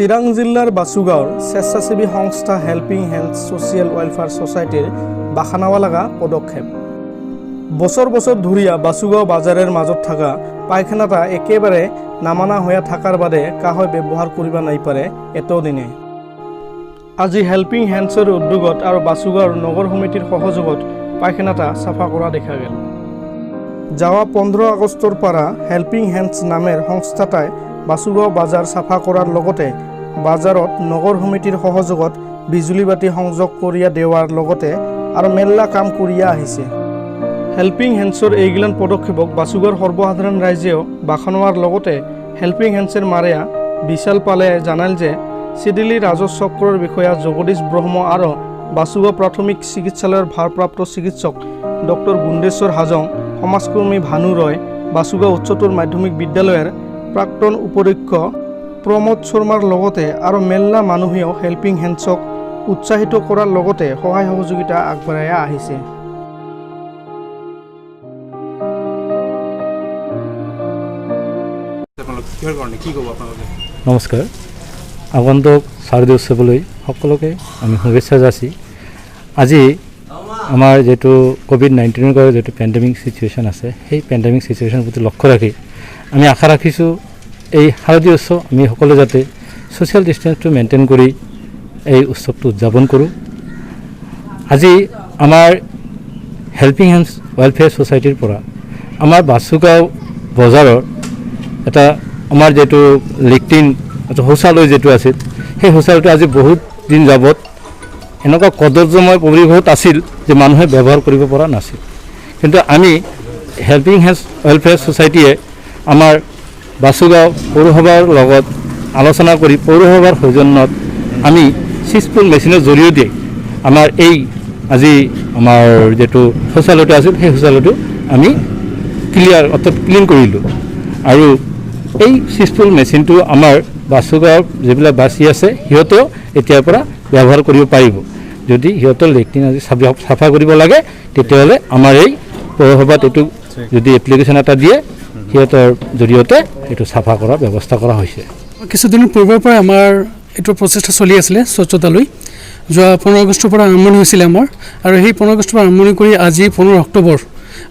চিৰাং জিলাৰ বাসুগাঁৱৰ স্বেচ্ছাসেৱী সংস্থা হেল্পিং হেণ্ডছ ছ'চিয়েল ৱেলফেয়াৰ ছ'চাইটিৰ বাখানাব লগা পদক্ষেপ। বছৰ বছৰ ধৰিয়া বাসুগাঁও বাজাৰৰ মাজত থকা পায়খানাটা একেবাৰে নামানা হৈ থকাৰ বাদে কাহৈ ব্যৱহাৰ কৰিব নাইপাৰে এতদিনে। আজি হেল্পিং হেণ্ডছৰ উদ্যোগত আৰু বাসুগাঁৱৰ নগৰ সমিতিৰ সহযোগত পায়খানাটা চাফা কৰা দেখা গেল। যাৱা 15 আগষ্টৰ পৰা হেল্পিং হেণ্ডছ নামেৰ সংস্থাটাই বাসুগাঁও বাজাৰ চাফা কৰাৰ লগতে বাজাৰত নগৰ সমিতিৰ সহযোগত বিজুলী বাতি সংযোগ কৰিয়া দেৱাৰ লগতে আৰু মেল্লা কাম কৰিয়া আহিছে। হেল্পিং হেণ্ডছৰ এইগিলান পদক্ষেপক বাসুগাঁৱৰ সৰ্বসাধাৰণ ৰাইজেও বাখানোৱাৰ লগতে হেল্পিং হেণ্ডছৰ মাৰিয়া বিশাল পালে জানাল যে চিডিলি ৰাজহ চক্ৰৰ বিষয়া জগদীশ ব্ৰহ্ম আৰু বাসুগাঁও প্ৰাথমিক চিকিৎসালয়ৰ ভাৰপ্ৰাপ্ত চিকিৎসক ডক্টৰ গুণ্ডেশ্বৰ হাজং, সমাজকৰ্মী ভানু ৰয়, বাসুগাঁও উচ্চতৰ মাধ্যমিক বিদ্যালয়ৰ প্ৰাক্তন উপাধ্যক্ষ প্ৰমোদ শৰ্মাৰ লগতে আৰু মেল্লা মানুহেও হেল্পিং হেণ্ডছক উৎসাহিত কৰাৰ লগতে সহায় সহযোগিতা আগবঢ়াই আহিছে। নমস্কাৰ। আগন্তুক শাৰদীয় উৎসৱলৈ সকলোকে আমি শুভেচ্ছা যাচি আজি আমাৰ যেটো কোভিড-19 ৰ যেটো পেণ্ডেমিক সিচুৱেশ্যন আছে সেই পেণ্ডেমিক সিচুৱেশ্যনৰ প্ৰতি লক্ষ্য ৰাখি আমি আশা ৰাখিছোঁ এই শাৰদীয় উৎসৱ আমি সকলো যাতে ছ'চিয়েল ডিষ্টেন্সটো মেইনটেইন কৰি এই উৎসৱটো উদযাপন কৰোঁ। আজি আমাৰ হেল্পিং হেণ্ডছ ৱেলফেয়াৰ ছ'চাইটিৰ পৰা আমাৰ বাসুগাঁও বজাৰৰ এটা আমাৰ যেটো লেট্ৰিন শৌচালয় যেটো আছিল সেই শৌচালয়টো আজি বহুত দিন যাবত এনেকুৱা কদৰ্যময় পৰিৱেশত আছিল যে মানুহে ব্যৱহাৰ কৰিব পৰা নাছিল। কিন্তু আমি হেল্পিং হেণ্ডছ ৱেলফেয়াৰ ছ'চাইটিয়ে আমাৰ বাসুগাঁও পৌৰসভাৰ লগত আলোচনা কৰি পৌৰসভাৰ সৌজন্যত আমি চিজপুল মেচিনৰ জৰিয়তে আমাৰ এই আজি আমাৰ যেটো শৌচালয়টো আছিল সেই শৌচালয়টো আমি অৰ্থাৎ ক্লিন কৰিলোঁ। আৰু এই চিজপুল মেচিনটো আমাৰ বাসুগাঁৱৰ যিবিলাক বাসী আছে সিহঁতেও এতিয়াৰ পৰা ব্যৱহাৰ কৰিব পাৰিব। যদি সিহঁতৰ লেট্ৰিন আজি চাফা কৰিব লাগে তেতিয়াহ'লে আমাৰ এই পৌৰসভাত এইটো যদি এপ্লিকেশ্যন এটা দিয়ে সিহঁতৰ জৰিয়তে এইটো চাফা কৰাৰ ব্যৱস্থা কৰা হৈছে। কিছুদিন পূৰ্বৰ পৰা আমাৰ এইটো প্ৰচেষ্টা চলি আছিলে স্বচ্ছতালৈ। যোৱা 15 আগষ্টৰ পৰা আৰম্ভণি হৈছিলে আমাৰ, আৰু সেই 15 আগষ্টৰ পৰা আৰম্ভণি কৰি আজি 15 অক্টোবৰ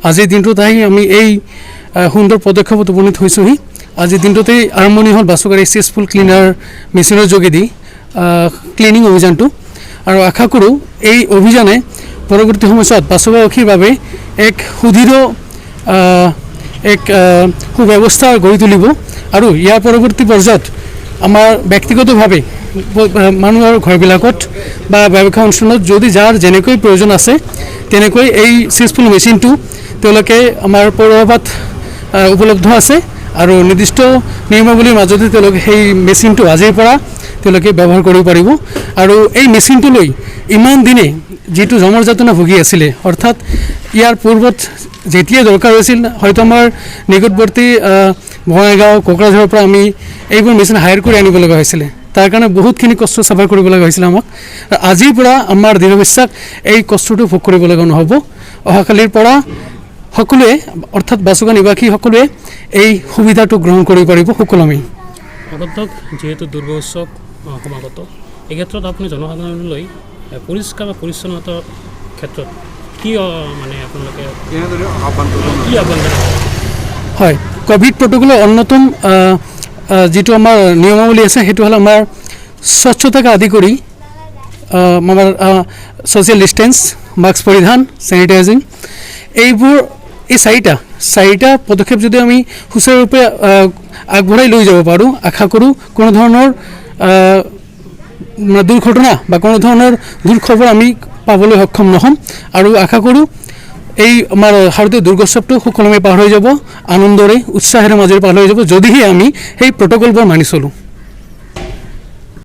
আজিৰ দিনটোত আহি আমি এই সুন্দৰ পদক্ষেপত উপনীত হৈছোঁহি। আজিৰ দিনটোতেই আৰম্ভণি হ'ল বাসুগাঁৱৰ চিজপুল ক্লিনাৰ মেচিনৰ যোগেদি ক্লিনিং অভিযানটো, আৰু আশা কৰোঁ এই অভিযানে পৰৱৰ্তী সময়ছোৱাত বাসুগাঁওবাসীৰ বাবে এক সুদৃঢ় সুব্যৱস্থা গঢ়ি তুলিব। আৰু ইয়াৰ পৰৱৰ্তী পৰ্যায়ত আমাৰ ব্যক্তিগতভাৱে মানুহৰ ঘৰবিলাকত বা ব্যৱসায় অনুষ্ঠানত যদি যাৰ যেনেকৈ প্ৰয়োজন আছে তেনেকৈ এই চিজপুল মেচিনটো তেওঁলোকে আমাৰ পৌৰসভাত উপলব্ধ আছে, আৰু নিৰ্দিষ্ট নিয়মাৱলীৰ মাজতে তেওঁলোকে সেই মেচিনটো আজিৰ পৰা তেওঁলোকে ব্যৱহাৰ কৰিব পাৰিব। আৰু এই মেচিনটো লৈ ইমান দিনে যিটো জমৰ যাতনা ভুগি আছিলে, অৰ্থাৎ ইয়াৰ পূৰ্বত যেতিয়াই দৰকাৰ হৈছিল হয়তো আমাৰ নিকটৱৰ্তী বঙাইগাঁও কোকৰাঝাৰৰ পৰা আমি এইবোৰ মেচিন হায়াৰ কৰি আনিব লগা হৈছিলে। তাৰ কাৰণে বহুতখিনি কষ্ট চাফা কৰিব লগা হৈছিলে আমাক। আজিৰ পৰা আমাৰ দৃঢ় বিশ্বাস এই কষ্টটো ভোগ কৰিব লগা নহ'ব। অহাকালিৰ পৰা সকলোৱে অৰ্থাৎ বাসুগাঁও নিবাসী সকলোৱে এই সুবিধাটো গ্ৰহণ কৰিব পাৰিব সকলোৱেই। আগন্তক যিহেতু দুৰ্গা উৎসৱ সমাগত, এই ক্ষেত্ৰত আপুনি জনসাধাৰণলৈ পৰিষ্কাৰ বা পৰিচ্ছন্নতাৰ ক্ষেত্ৰত কি মানে আপোনালোকে কি আহ্বান জনাব? হয়, ক'ভিড প্ৰট'কলৰ অন্যতম যিটো আমাৰ নিয়মাৱলী আছে সেইটো হ'ল আমাৰ স্বচ্ছতাকে আদি কৰি আমাৰ ছ'চিয়েল ডিষ্টেন্স, মাস্ক পৰিধান, চেনিটাইজিং, এইবোৰ এই চাৰিটা পদক্ষেপ যদি আমি সুচাৰুৰূপে আগবঢ়াই লৈ যাব পাৰোঁ, আশা কৰোঁ কোনো ধৰণৰ দুৰ্ঘটনা বা কোনো ধৰণৰ দুৰ্খবৰ আমি পাবলৈ সক্ষম নহ'ম। আৰু আশা কৰোঁ এই আমাৰ শাৰদীয় দুৰ্গোৎসৱটো সুকলমে পাৰ হৈ যাব, আনন্দৰে উৎসাহেৰে মাজেৰে পাৰ হৈ যাব, যদিহে আমি সেই প্ৰট'কলবোৰ মানি চলোঁ।